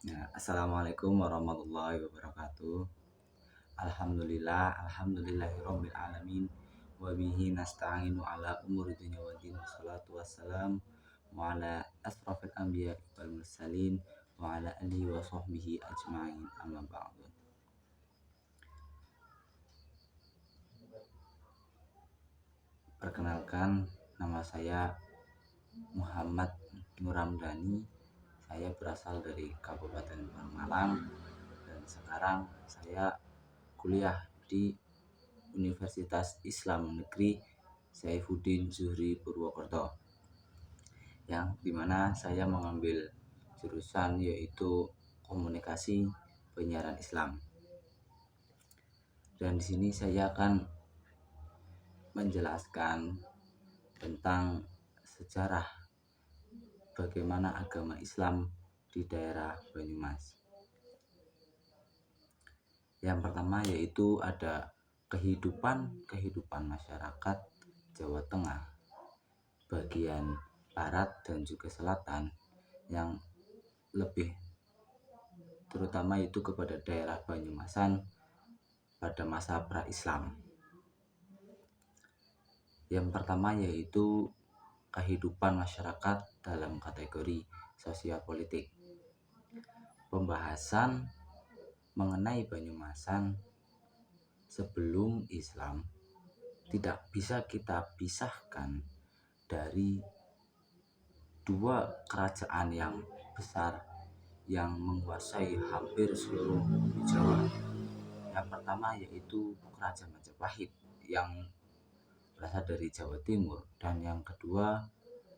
Ya, Assalamualaikum warahmatullahi wabarakatuh. Alhamdulillahirabbil alamin wa bihi nasta'inu ala umuri dunya waddin wassalatu wassalamu ala asrofil anbiya wal mursalin wa ala alihi wa sahbihi ajmain amma ba'du. Perkenalkan, nama saya Muhammad Nuramdani. Saya berasal dari Kabupaten Malang dan sekarang saya kuliah di Universitas Islam Negeri Saifuddin Zuhri Purwokerto, yang dimana saya mengambil jurusan yaitu komunikasi penyiaran Islam. Dan di sini saya akan menjelaskan tentang sejarah bagaimana agama Islam di daerah Banyumas. Yang pertama yaitu ada kehidupan masyarakat Jawa Tengah, bagian barat dan juga selatan, yang lebih terutama itu kepada daerah Banyumasan pada masa pra-Islam. Yang pertama yaitu kehidupan masyarakat dalam kategori sosial politik. Pembahasan mengenai Banyumasan sebelum Islam tidak bisa kita pisahkan dari dua kerajaan yang besar yang menguasai hampir seluruh Jawa. Yang pertama yaitu Kerajaan Majapahit yang berasal dari Jawa Timur, dan yang kedua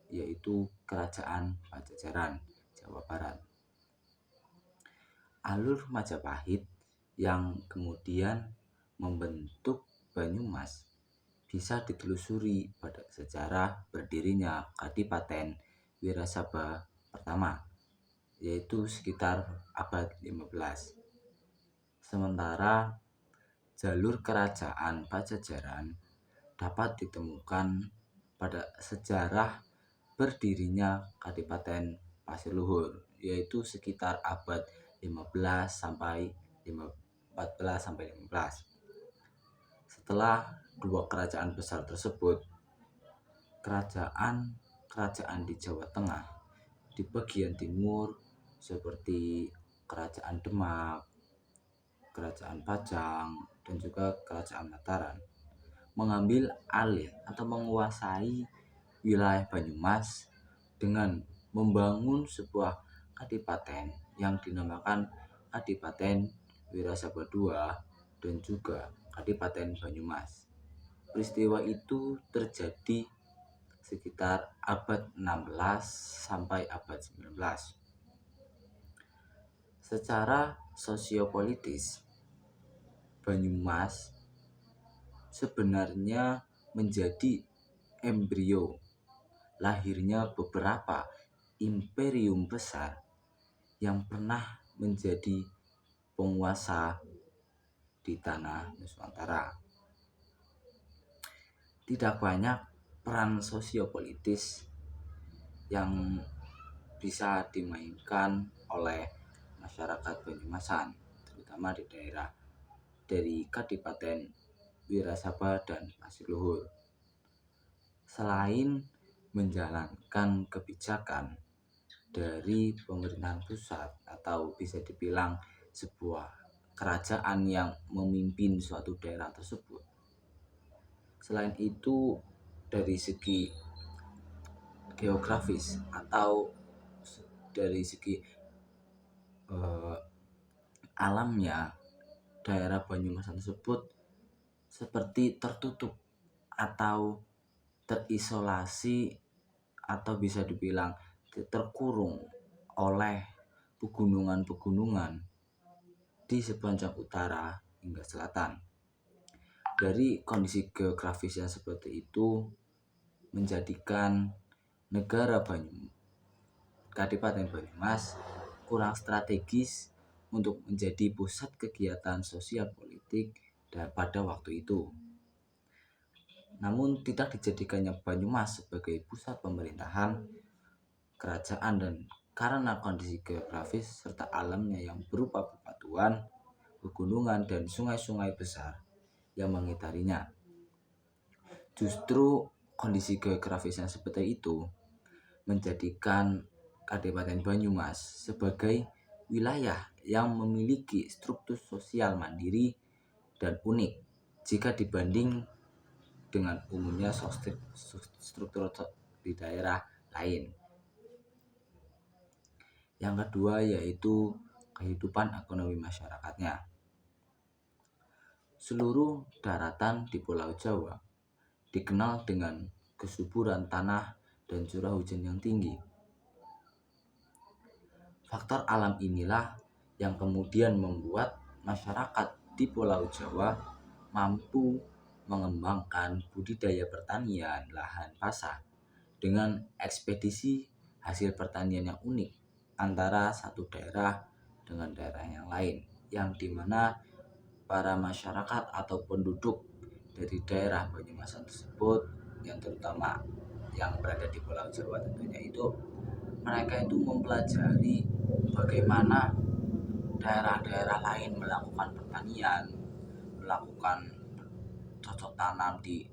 yaitu Kerajaan Pajajaran Jawa Barat. Alur Majapahit yang kemudian membentuk Banyumas bisa ditelusuri pada sejarah berdirinya Kadipaten Wirasaba pertama, yaitu sekitar abad 15. Sementara jalur kerajaan Pajajaran dapat ditemukan pada sejarah berdirinya Kadipaten Pasir Luhur, yaitu sekitar abad 14 sampai 15. Setelah dua kerajaan besar tersebut, kerajaan di Jawa Tengah di bagian timur seperti Kerajaan Demak, Kerajaan Pajang, dan juga Kerajaan Mataram mengambil alih atau menguasai wilayah Banyumas dengan membangun sebuah kadipaten yang dinamakan Kadipaten Wirasaba II dan juga Kadipaten Banyumas. Peristiwa itu terjadi sekitar abad 16 sampai abad 19. Secara sosiopolitis, Banyumas sebenarnya menjadi embrio lahirnya beberapa imperium besar yang pernah menjadi penguasa di tanah Nusantara. Tidak banyak peran sosiopolitis yang bisa dimainkan oleh masyarakat Banyumasan, terutama di daerah dari Kadipaten Wirasaba dan Pasir Luhur. Selain menjalankan kebijakan dari pemerintahan pusat atau bisa dibilang sebuah kerajaan yang memimpin suatu daerah tersebut, selain itu dari segi geografis atau dari segi alamnya, daerah Banyumasan tersebut seperti tertutup atau terisolasi atau bisa dibilang terkurung oleh pegunungan-pegunungan di sepanjang utara hingga selatan. Dari kondisi geografis yang seperti itu menjadikan negara Kadipaten Banyumas kurang strategis untuk menjadi pusat kegiatan sosial politik pada waktu itu. Namun tidak dijadikannya Banyumas sebagai pusat pemerintahan, kerajaan dan karena kondisi geografis serta alamnya yang berupa bebatuan, pegunungan, dan sungai-sungai besar yang mengitarinya. Justru kondisi geografis yang seperti itu menjadikan Kabupaten Banyumas sebagai wilayah yang memiliki struktur sosial mandiri dan unik jika dibanding dengan umumnya struktur di daerah lain. Yang kedua yaitu kehidupan ekonomi masyarakatnya. Seluruh daratan di Pulau Jawa dikenal dengan kesuburan tanah dan curah hujan yang tinggi. Faktor alam inilah yang kemudian membuat masyarakat di Pulau Jawa mampu mengembangkan budidaya pertanian lahan basah dengan ekspedisi hasil pertanian yang unik antara satu daerah dengan daerah yang lain, yang dimana para masyarakat atau penduduk dari daerah Banyumasan tersebut, yang terutama yang berada di Pulau Jawa tentunya, itu mereka itu mempelajari bagaimana daerah-daerah lain melakukan pertanian, melakukan cocok tanam di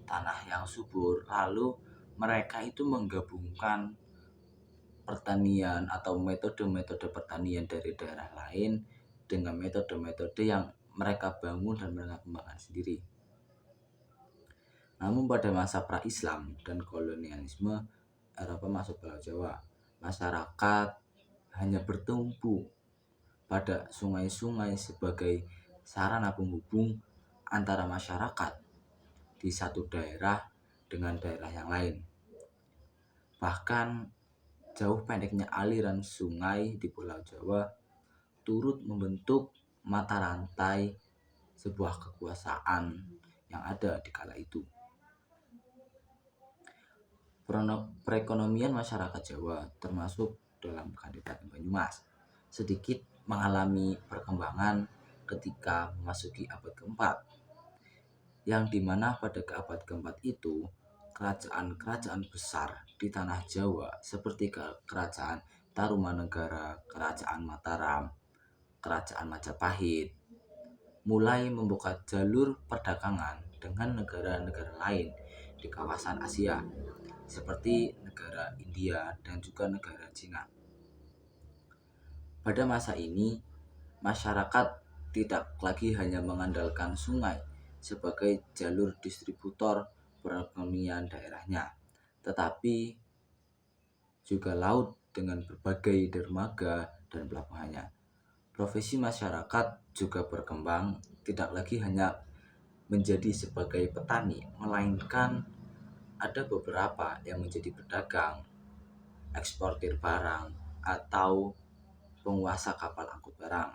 tanah yang subur, lalu mereka itu menggabungkan pertanian atau metode-metode pertanian dari daerah lain dengan metode-metode yang mereka bangun dan mereka kembangkan sendiri. Namun pada masa pra-Islam dan kolonialisme Eropa masuk Pulau Jawa, masyarakat hanya bertumpu pada sungai-sungai sebagai sarana penghubung antara masyarakat di satu daerah dengan daerah yang lain. Bahkan jauh pendeknya aliran sungai di Pulau Jawa turut membentuk mata rantai sebuah kekuasaan yang ada di kala itu. Perekonomian masyarakat Jawa termasuk dalam Kabupaten Banyumas sedikit mengalami perkembangan ketika memasuki abad keempat, yang dimana pada abad keempat itu kerajaan-kerajaan besar di tanah Jawa seperti kerajaan Tarumanegara, kerajaan Mataram, kerajaan Majapahit mulai membuka jalur perdagangan dengan negara-negara lain di kawasan Asia seperti negara India dan juga negara Cina. Pada masa ini, masyarakat tidak lagi hanya mengandalkan sungai sebagai jalur distributor perekonomian daerahnya, tetapi juga laut dengan berbagai dermaga dan pelabuhannya. Profesi masyarakat juga berkembang, tidak lagi hanya menjadi sebagai petani, melainkan ada beberapa yang menjadi pedagang, eksportir barang, atau penguasa kapal angkut barang.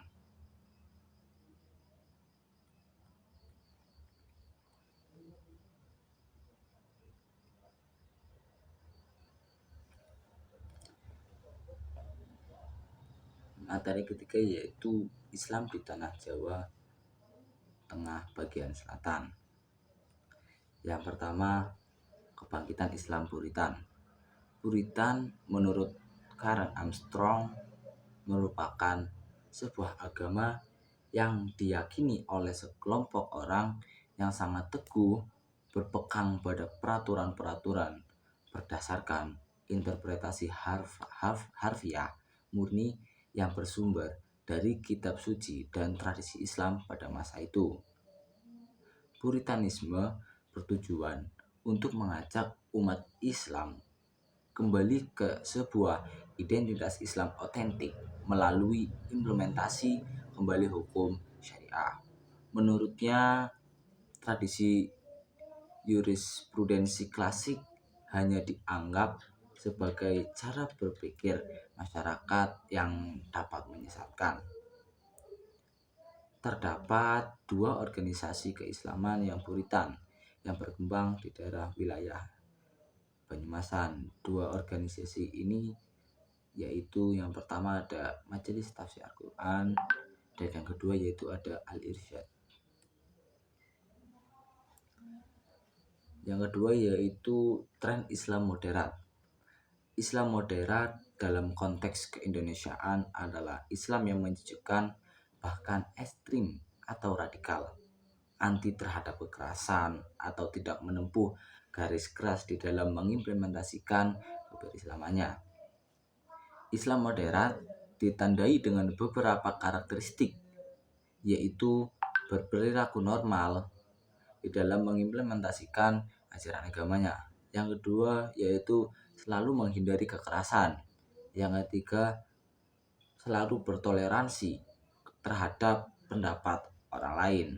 Materi ketiga yaitu Islam di tanah Jawa Tengah bagian selatan. Yang pertama, kebangkitan Islam Puritan. Puritan menurut Karen Armstrong merupakan sebuah agama yang diyakini oleh sekelompok orang yang sangat teguh berpegang pada peraturan-peraturan berdasarkan interpretasi harfiah murni yang bersumber dari kitab suci dan tradisi Islam pada masa itu. Puritanisme bertujuan untuk mengajak umat Islam kembali ke sebuah identitas Islam otentik melalui implementasi kembali hukum syariah. Menurutnya, tradisi jurisprudensi klasik hanya dianggap sebagai cara berpikir masyarakat yang dapat menyesatkan. Terdapat dua organisasi keislaman yang Puritan yang berkembang di daerah wilayah Banyumasan. Dua organisasi ini yaitu yang pertama ada Majelis Tafsir Al-Quran dan yang kedua yaitu ada Al-Irsyad. Yang kedua yaitu tren Islam moderat. Islam moderat dalam konteks keindonesiaan adalah Islam yang menunjukkan bahkan ekstrim atau radikal, anti terhadap kekerasan atau tidak menempuh garis keras di dalam mengimplementasikan keberislamannya. Islam moderat ditandai dengan beberapa karakteristik, yaitu berperilaku normal di dalam mengimplementasikan ajaran agamanya. Yang kedua yaitu selalu menghindari kekerasan. Yang ketiga, selalu bertoleransi terhadap pendapat orang lain.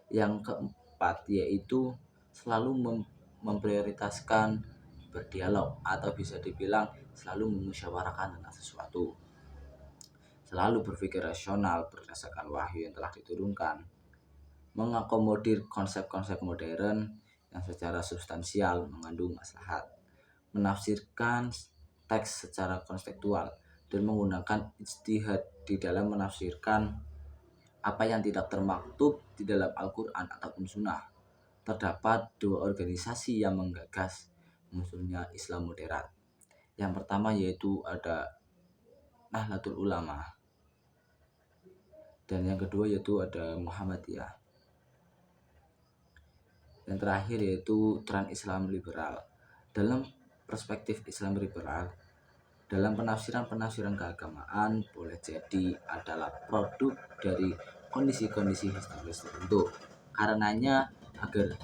Yang keempat yaitu selalu memprioritaskan berdialog atau bisa dibilang selalu memusyawarahkan tentang sesuatu. Selalu berpikir rasional berdasarkan wahyu yang telah diturunkan. Mengakomodir konsep-konsep modern yang secara substansial mengandung maslahat. Menafsirkan teks secara konseptual dan menggunakan ijtihad di dalam menafsirkan apa yang tidak termaktub di dalam Al-Quran ataupun Sunnah. Terdapat dua organisasi yang menggagas munculnya Islam moderat. Yang pertama yaitu ada Nahdlatul Ulama, dan yang kedua yaitu ada Muhammadiyah. Yang terakhir yaitu tren Islam liberal. Dalam perspektif Islam liberal, dalam penafsiran keagamaan boleh jadi adalah produk dari kondisi-kondisi historis tertentu. Karenanya agar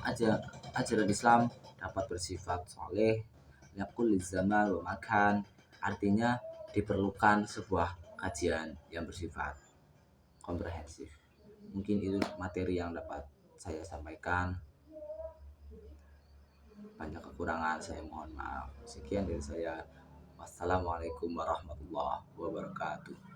ajaran Islam dapat bersifat soleh, yakul zaman wa makan, artinya diperlukan sebuah kajian yang bersifat komprehensif. Mungkin itu materi yang dapat saya sampaikan. Banyak kekurangan, saya mohon maaf. Sekian dari saya. Wassalamualaikum warahmatullahi wabarakatuh.